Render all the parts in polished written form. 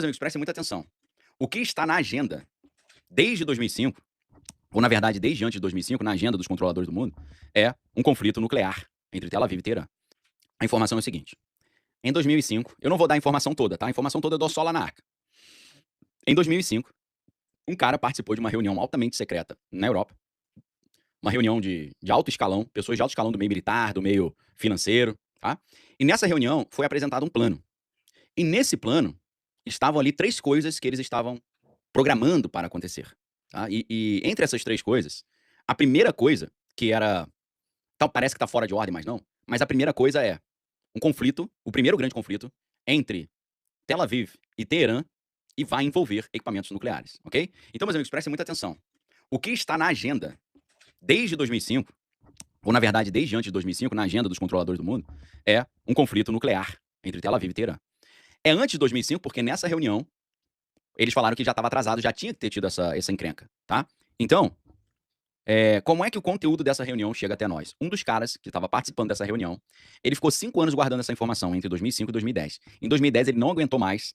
Meus amigos, prestem muita atenção. O que está na agenda desde 2005, ou na verdade desde antes de 2005, na agenda dos controladores do mundo, é um conflito nuclear entre Tel Aviv e Teherã. A informação é o seguinte: em 2005, eu não vou dar a informação toda, tá? A informação toda eu dou só lá na arca. Em 2005, um cara participou de uma reunião altamente secreta na Europa, uma reunião de alto escalão, pessoas de alto escalão do meio militar, do meio financeiro, tá? E nessa reunião foi apresentado um plano. E nesse plano estavam ali três coisas que eles estavam programando para acontecer, tá? E entre essas três coisas, a primeira coisa, que era parece que está fora de ordem, mas não, mas a primeira coisa é um conflito, o primeiro grande conflito entre Tel Aviv e Teherã, e vai envolver equipamentos nucleares, ok? Então, meus amigos, prestem muita atenção. O que está na agenda desde 2005, ou na verdade desde antes de 2005, na agenda dos controladores do mundo, é um conflito nuclear entre Tel Aviv e Teherã. É antes de 2005 porque nessa reunião eles falaram que já estava atrasado, já tinha que ter tido essa encrenca, tá? Então, como é que o conteúdo dessa reunião chega até nós? Um dos caras que estava participando dessa reunião, ele ficou 5 anos guardando essa informação entre 2005 e 2010. Em 2010 ele não aguentou mais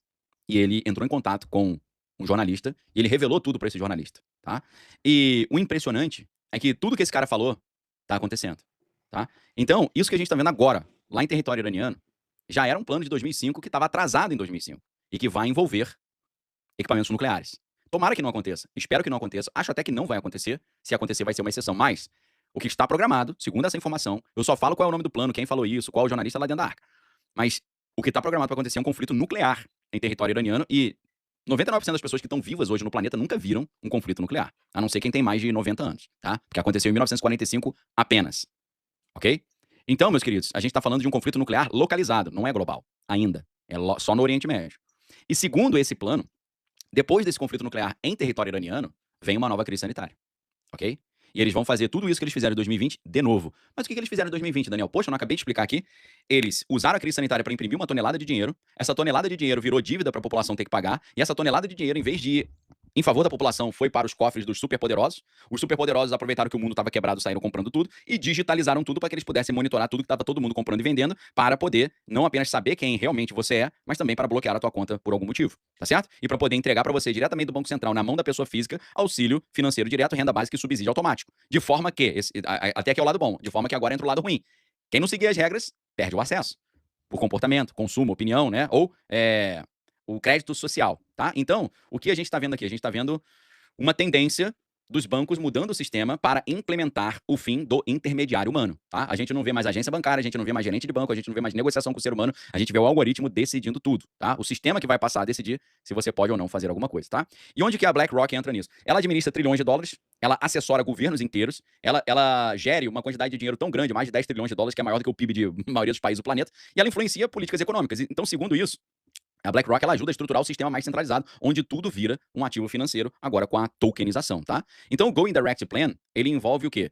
e ele entrou em contato com um jornalista e ele revelou tudo para esse jornalista, tá? E o impressionante é que tudo que esse cara falou tá acontecendo, tá? Então, isso que a gente tá vendo agora, lá em território iraniano, já era um plano de 2005 que estava atrasado em 2005 e que vai envolver equipamentos nucleares. Tomara que não aconteça. Espero que não aconteça. Acho até que não vai acontecer. Se acontecer, vai ser uma exceção. Mas o que está programado, segundo essa informação, eu só falo qual é o nome do plano, quem falou isso, qual é o jornalista lá dentro da arca. Mas o que está programado para acontecer é um conflito nuclear em território iraniano e 99% das pessoas que estão vivas hoje no planeta nunca viram um conflito nuclear. A não ser quem tem mais de 90 anos, tá? Porque aconteceu em 1945 apenas. Ok? Então, meus queridos, a gente está falando de um conflito nuclear localizado, não é global. Ainda. É só no Oriente Médio. E segundo esse plano, depois desse conflito nuclear em território iraniano, vem uma nova crise sanitária, ok? E eles vão fazer tudo isso que eles fizeram em 2020 de novo. Mas o que eles fizeram em 2020, Daniel? Poxa, eu não acabei de explicar aqui. Eles usaram a crise sanitária para imprimir uma tonelada de dinheiro. Essa tonelada de dinheiro virou dívida para a população ter que pagar. E essa tonelada de dinheiro, em vez de ir em favor da população, foi para os cofres dos superpoderosos. Os superpoderosos aproveitaram que o mundo estava quebrado, saíram comprando tudo e digitalizaram tudo para que eles pudessem monitorar tudo que estava todo mundo comprando e vendendo, para poder não apenas saber quem realmente você é, mas também para bloquear a tua conta por algum motivo, tá certo? E para poder entregar para você diretamente do Banco Central, na mão da pessoa física, auxílio financeiro direto, renda básica e subsídio automático. De forma que, até aqui é o lado bom, de forma que agora entra o lado ruim. Quem não seguir as regras, perde o acesso. Por comportamento, consumo, opinião, né? Ou o crédito social, tá? Então, o que a gente está vendo aqui? A gente está vendo uma tendência dos bancos mudando o sistema para implementar o fim do intermediário humano, tá? A gente não vê mais agência bancária, a gente não vê mais gerente de banco, a gente não vê mais negociação com o ser humano, a gente vê o algoritmo decidindo tudo, tá? O sistema que vai passar a decidir se você pode ou não fazer alguma coisa, tá? E onde que a BlackRock entra nisso? Ela administra trilhões de dólares, ela assessora governos inteiros, ela gere uma quantidade de dinheiro tão grande, mais de 10 trilhões de dólares, que é maior do que o PIB de maioria dos países do planeta, e ela influencia políticas econômicas. Então, segundo isso, a BlackRock ela ajuda a estruturar o sistema mais centralizado, onde tudo vira um ativo financeiro, agora com a tokenização, tá? Então, o Go Indirect Plan, ele envolve o quê?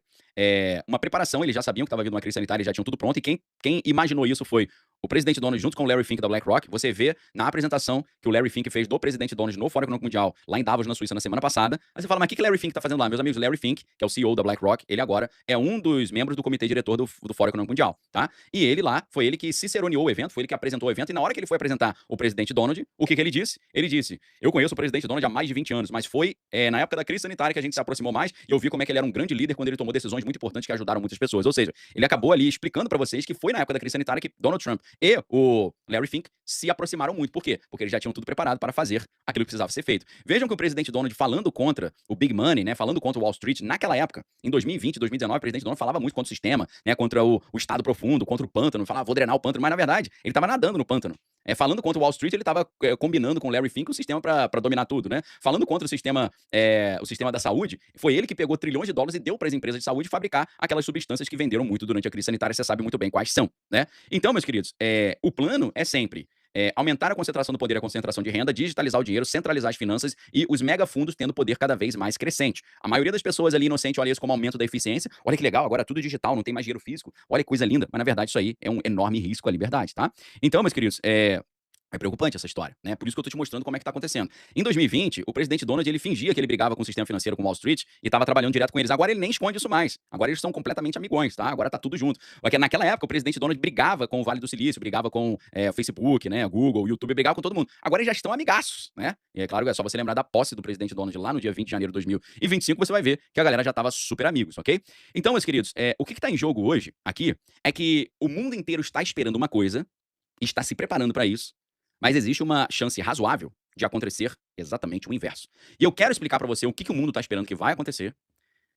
Uma preparação, eles já sabiam que estava vindo uma crise sanitária, eles já tinham tudo pronto, e quem imaginou isso foi o presidente Donald junto com o Larry Fink da BlackRock. Você vê na apresentação que o Larry Fink fez do presidente Donald no Fórum Econômico Mundial, lá em Davos, na Suíça, na semana passada. Aí você fala, mas o que o Larry Fink tá fazendo lá? Meus amigos, o Larry Fink, que é o CEO da BlackRock, ele agora é um dos membros do comitê diretor do Fórum Econômico Mundial, tá? E ele lá, foi ele que ciceroneou o evento, foi ele que apresentou o evento, e na hora que ele foi apresentar o presidente Donald, o que ele disse? Ele disse, eu conheço o presidente Donald há mais de 20 anos, mas foi na época da crise sanitária que a gente se aproximou mais, e eu vi como é que ele era um grande líder quando ele tomou decisões muito importantes que ajudaram muitas pessoas. Ou seja, ele acabou ali explicando pra vocês que foi na época da crise sanitária que Donald Trump e o Larry Fink se aproximaram muito. Por quê? Porque eles já tinham tudo preparado para fazer aquilo que precisava ser feito. Vejam que o presidente Donald falando contra o Big Money, né, falando contra o Wall Street, naquela época, em 2020, 2019, o presidente Donald falava muito contra o sistema, né, contra o Estado profundo, contra o pântano, falava, vou drenar o pântano, mas na verdade, ele estava nadando no pântano. Falando contra o Wall Street, ele estava combinando com o Larry Fink o sistema para dominar tudo, né? Falando contra o sistema da saúde, foi ele que pegou trilhões de dólares e deu para as empresas de saúde fabricar aquelas substâncias que venderam muito durante a crise sanitária, você sabe muito bem quais são, né? Então, meus queridos, o plano é sempre aumentar a concentração do poder e a concentração de renda, digitalizar o dinheiro, centralizar as finanças e os megafundos tendo poder cada vez mais crescente. A maioria das pessoas ali inocente olha isso como aumento da eficiência. Olha que legal, agora tudo digital, não tem mais dinheiro físico. Olha que coisa linda. Mas na verdade isso aí é um enorme risco à liberdade, tá? Então, meus queridos, É preocupante essa história, né? Por isso que eu tô te mostrando como é que tá acontecendo. Em 2020, o presidente Donald, ele fingia que ele brigava com o sistema financeiro, com Wall Street, e estava trabalhando direto com eles. Agora ele nem esconde isso mais. Agora eles são completamente amigões, tá? Agora tá tudo junto. Porque naquela época, o presidente Donald brigava com o Vale do Silício, brigava com o Facebook, né? Google, YouTube, brigava com todo mundo. Agora eles já estão amigaços, né? E é claro que é só você lembrar da posse do presidente Donald lá no dia 20 de janeiro de 2025, você vai ver que a galera já tava super amigos, ok? Então, meus queridos, o que tá em jogo hoje, aqui, é que o mundo inteiro está esperando uma coisa, está se preparando para isso, mas existe uma chance razoável de acontecer exatamente o inverso. E eu quero explicar para você o que o mundo está esperando que vai acontecer,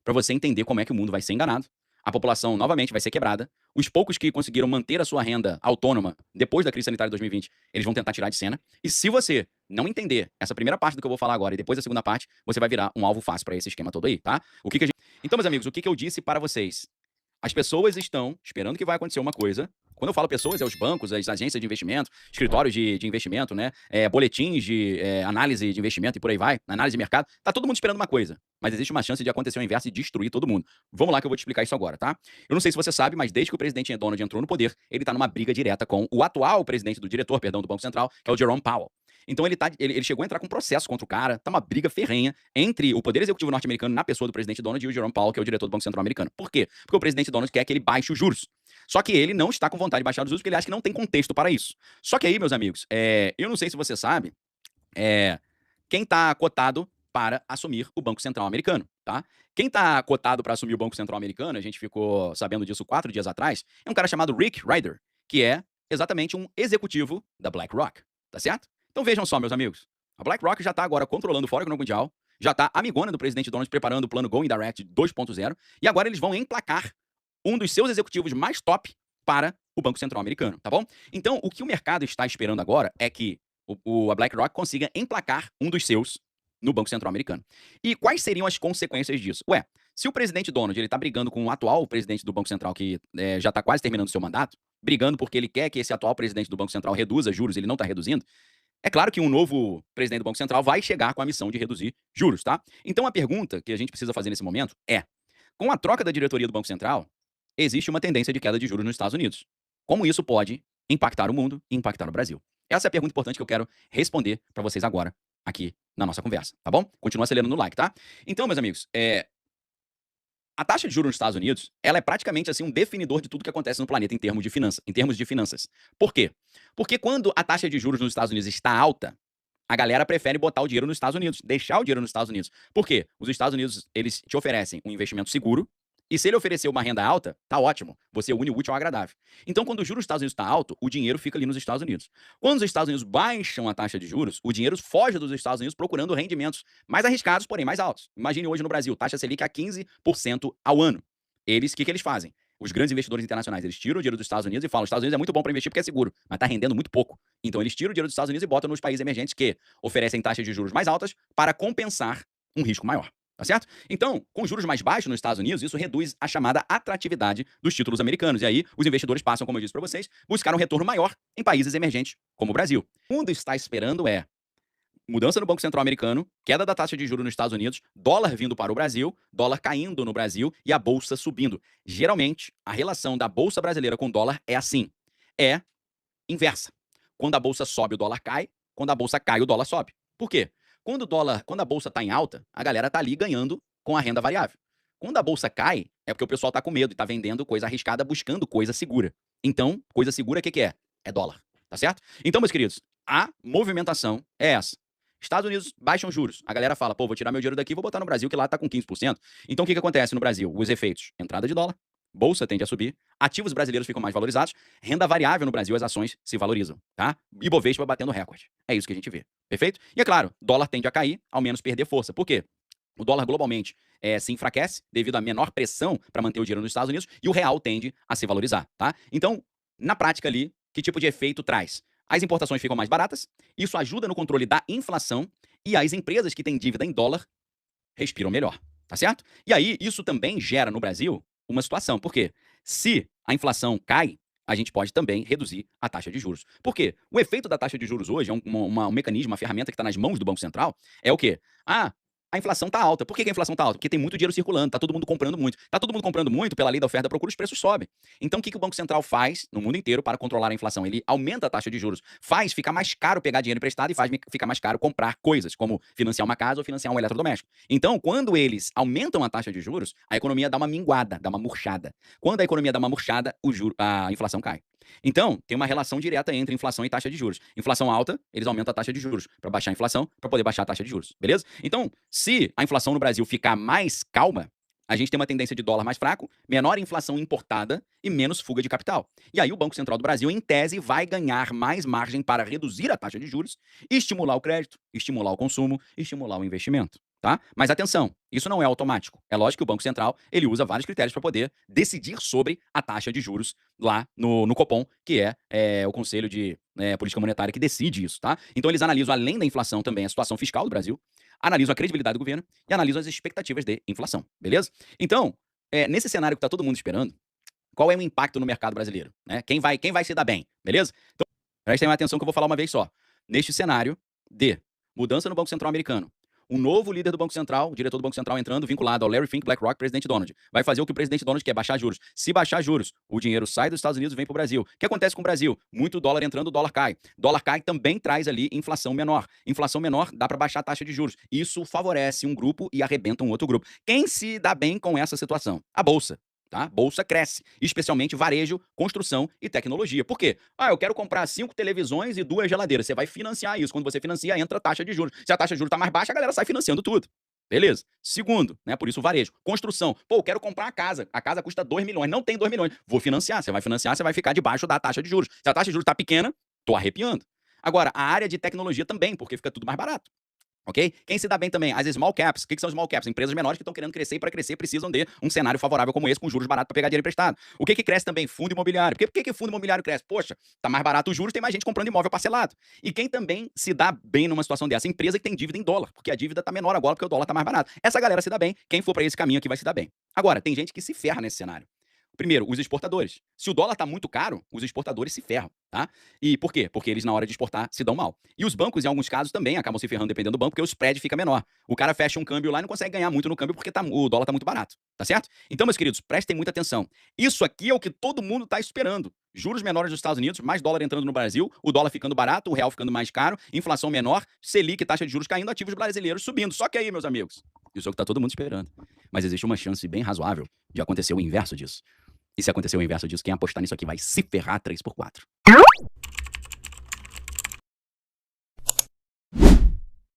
para você entender como é que o mundo vai ser enganado. A população novamente vai ser quebrada. Os poucos que conseguiram manter a sua renda autônoma depois da crise sanitária de 2020, eles vão tentar tirar de cena. E se você não entender essa primeira parte do que eu vou falar agora e depois a segunda parte, você vai virar um alvo fácil para esse esquema todo aí, tá? Então, meus amigos, o que eu disse para vocês? As pessoas estão esperando que vai acontecer uma coisa. Quando eu falo pessoas, é os bancos, as agências de investimento, escritórios de investimento, né? Boletins de análise de investimento e por aí vai, análise de mercado. Tá todo mundo esperando uma coisa, mas existe uma chance de acontecer o inverso e destruir todo mundo. Vamos lá que eu vou te explicar isso agora, tá? Eu não sei se você sabe, mas desde que o presidente Donald entrou no poder, ele tá numa briga direta com o atual presidente do diretor, perdão, do Banco Central, que é o Jerome Powell. Então ele chegou a entrar com um processo contra o cara, tá uma briga ferrenha entre o Poder Executivo norte-americano na pessoa do presidente Donald e o Jerome Powell, que é o diretor do Banco Central americano. Por quê? Porque o presidente Donald quer que ele baixe os juros. Só que ele não está com vontade de baixar os juros porque ele acha que não tem contexto para isso. Só que aí, meus amigos, eu não sei se você sabe, quem está cotado para assumir o Banco Central americano, tá? Quem está cotado para assumir o Banco Central americano, a gente ficou sabendo disso 4 dias atrás, é um cara chamado Rick Ryder, que é exatamente um executivo da BlackRock, tá certo? Então vejam só, meus amigos, a BlackRock já está agora controlando o Fórum Econômico Mundial, já está amigona do presidente Donald preparando o plano Going Direct 2.0, e agora eles vão emplacar um dos seus executivos mais top para o Banco Central americano, tá bom? Então, o que o mercado está esperando agora é que a BlackRock consiga emplacar um dos seus no Banco Central americano. E quais seriam as consequências disso? Ué, se o presidente Donald ele tá brigando com o atual presidente do Banco Central, que já está quase terminando o seu mandato, brigando porque ele quer que esse atual presidente do Banco Central reduza juros, ele não está reduzindo, é claro que um novo presidente do Banco Central vai chegar com a missão de reduzir juros, tá? Então a pergunta que a gente precisa fazer nesse momento é: com a troca da diretoria do Banco Central, existe uma tendência de queda de juros nos Estados Unidos. Como isso pode impactar o mundo e impactar o Brasil? Essa é a pergunta importante que eu quero responder para vocês agora, aqui na nossa conversa, tá bom? Continua acelerando no like, tá? Então, meus amigos, a taxa de juros nos Estados Unidos, ela é praticamente assim um definidor de tudo que acontece no planeta em termos de finanças. Por quê? Porque quando a taxa de juros nos Estados Unidos está alta, a galera prefere botar o dinheiro nos Estados Unidos, deixar o dinheiro nos Estados Unidos. Por quê? Os Estados Unidos, eles te oferecem um investimento seguro, e se ele oferecer uma renda alta, tá ótimo. Você une o útil ao agradável. Então, quando o juros dos Estados Unidos está alto, o dinheiro fica ali nos Estados Unidos. Quando os Estados Unidos baixam a taxa de juros, o dinheiro foge dos Estados Unidos procurando rendimentos mais arriscados, porém mais altos. Imagine hoje no Brasil, taxa Selic a 15% ao ano. O que eles fazem? Os grandes investidores internacionais, eles tiram o dinheiro dos Estados Unidos e falam: os Estados Unidos é muito bom para investir porque é seguro, mas está rendendo muito pouco. Então eles tiram o dinheiro dos Estados Unidos e botam nos países emergentes que oferecem taxas de juros mais altas para compensar um risco maior. Tá certo? Então, com juros mais baixos nos Estados Unidos, isso reduz a chamada atratividade dos títulos americanos. E aí, os investidores passam, como eu disse para vocês, buscar um retorno maior em países emergentes, como o Brasil. O mundo está esperando mudança no Banco Central americano, queda da taxa de juros nos Estados Unidos, dólar vindo para o Brasil, dólar caindo no Brasil e a bolsa subindo. Geralmente, a relação da bolsa brasileira com o dólar é assim. É inversa. Quando a bolsa sobe, o dólar cai. Quando a bolsa cai, o dólar sobe. Por quê? Quando a bolsa está em alta, a galera tá ali ganhando com a renda variável. Quando a bolsa cai, é porque o pessoal tá com medo e tá vendendo coisa arriscada, buscando coisa segura. Então, coisa segura, o que é? É dólar, tá certo? Então, meus queridos, a movimentação é essa. Estados Unidos baixam juros. A galera fala: pô, vou tirar meu dinheiro daqui e vou botar no Brasil, que lá tá com 15%. Então, o que acontece no Brasil? Os efeitos: entrada de dólar, bolsa tende a subir, ativos brasileiros ficam mais valorizados, renda variável no Brasil, as ações se valorizam, tá? Ibovespa batendo recorde. É isso que a gente vê, perfeito? E é claro, dólar tende a cair, ao menos perder força. Por quê? O dólar globalmente se enfraquece devido à menor pressão para manter o dinheiro nos Estados Unidos e o real tende a se valorizar, tá? Então, na prática ali, que tipo de efeito traz? As importações ficam mais baratas, isso ajuda no controle da inflação e as empresas que têm dívida em dólar respiram melhor, tá certo? E aí, isso também gera no Brasil uma situação. Por quê? Se a inflação cai, a gente pode também reduzir a taxa de juros. Por quê? O efeito da taxa de juros hoje é um mecanismo, uma ferramenta que está nas mãos do Banco Central, é o quê? A a inflação tá alta. Por que a inflação tá alta? Porque tem muito dinheiro circulando, tá todo mundo comprando muito. Tá todo mundo comprando muito, pela lei da oferta e da procura, os preços sobem. Então, o que o Banco Central faz no mundo inteiro para controlar a inflação? Ele aumenta a taxa de juros, faz ficar mais caro pegar dinheiro emprestado e faz ficar mais caro comprar coisas, como financiar uma casa ou financiar um eletrodoméstico. Então, quando eles aumentam a taxa de juros, a economia dá uma minguada, dá uma murchada. Quando a economia dá uma murchada, a inflação cai. Então, tem uma relação direta entre inflação e taxa de juros. Inflação alta, eles aumentam a taxa de juros para baixar a inflação, para poder baixar a taxa de juros, beleza? Então, se a inflação no Brasil ficar mais calma, a gente tem uma tendência de dólar mais fraco, menor inflação importada e menos fuga de capital. E aí o Banco Central do Brasil, em tese, vai ganhar mais margem para reduzir a taxa de juros, estimular o crédito, estimular o consumo, estimular o investimento. Tá? Mas atenção, isso não é automático. É lógico que o Banco Central ele usa vários critérios para poder decidir sobre a taxa de juros lá no Copom, que é o Conselho de Política Monetária que decide isso. Tá? Então eles analisam, além da inflação, também a situação fiscal do Brasil, analisam a credibilidade do governo e analisam as expectativas de inflação, beleza? Então, nesse cenário que está todo mundo esperando, qual é o impacto no mercado brasileiro? Né? Quem vai se dar bem, beleza? Então, prestem atenção que eu vou falar uma vez só. Neste cenário de mudança no Banco Central americano, um novo líder do Banco Central, o diretor do Banco Central entrando, vinculado ao Larry Fink, BlackRock, presidente Donald. Vai fazer o que o presidente Donald quer, baixar juros. Se baixar juros, o dinheiro sai dos Estados Unidos e vem para o Brasil. O que acontece com o Brasil? Muito dólar entrando, o dólar cai. Dólar cai também traz ali inflação menor. Inflação menor dá para baixar a taxa de juros. Isso favorece um grupo e arrebenta um outro grupo. Quem se dá bem com essa situação? A Bolsa. Tá? Bolsa cresce, especialmente varejo, construção e tecnologia. Por quê? Eu quero comprar 5 televisões e 2 geladeiras. Você vai financiar isso. Quando você financia, entra a taxa de juros. Se a taxa de juros está mais baixa, a galera sai financiando tudo. Beleza? Segundo, né? Por isso o varejo. Construção. Pô, eu quero comprar uma casa. A casa custa 2 milhões. Não tem 2 milhões. Vou financiar. Você vai financiar, você vai ficar debaixo da taxa de juros. Se a taxa de juros está pequena, tô arrepiando. Agora, a área de tecnologia também, porque fica tudo mais barato. Ok? Quem se dá bem também? As small caps. O que são small caps? Empresas menores que estão querendo crescer e para crescer precisam de um cenário favorável como esse, com juros baratos para pegar dinheiro emprestado. O que cresce também? Fundo imobiliário. Por que fundo imobiliário cresce? Poxa, tá mais barato os juros, tem mais gente comprando imóvel parcelado. E quem também se dá bem numa situação dessa? Empresa que tem dívida em dólar, porque a dívida tá menor agora porque o dólar tá mais barato. Essa galera se dá bem. Quem for para esse caminho aqui vai se dar bem. Agora, tem gente que se ferra nesse cenário. Primeiro, os exportadores. Se o dólar está muito caro, os exportadores se ferram, tá? E por quê? Porque eles, na hora de exportar, se dão mal. E os bancos, em alguns casos, também acabam se ferrando dependendo do banco, porque o spread fica menor. O cara fecha um câmbio lá e não consegue ganhar muito no câmbio porque o dólar está muito barato, tá certo? Então, meus queridos, prestem muita atenção. Isso aqui é o que todo mundo está esperando. Juros menores dos Estados Unidos, mais dólar entrando no Brasil, o dólar ficando barato, o real ficando mais caro, inflação menor, Selic, taxa de juros caindo, ativos brasileiros subindo. Só que aí, meus amigos, isso é o que está todo mundo esperando. Mas existe uma chance bem razoável de acontecer o inverso disso. E se acontecer o inverso disso, quem apostar nisso aqui vai se ferrar 3x4.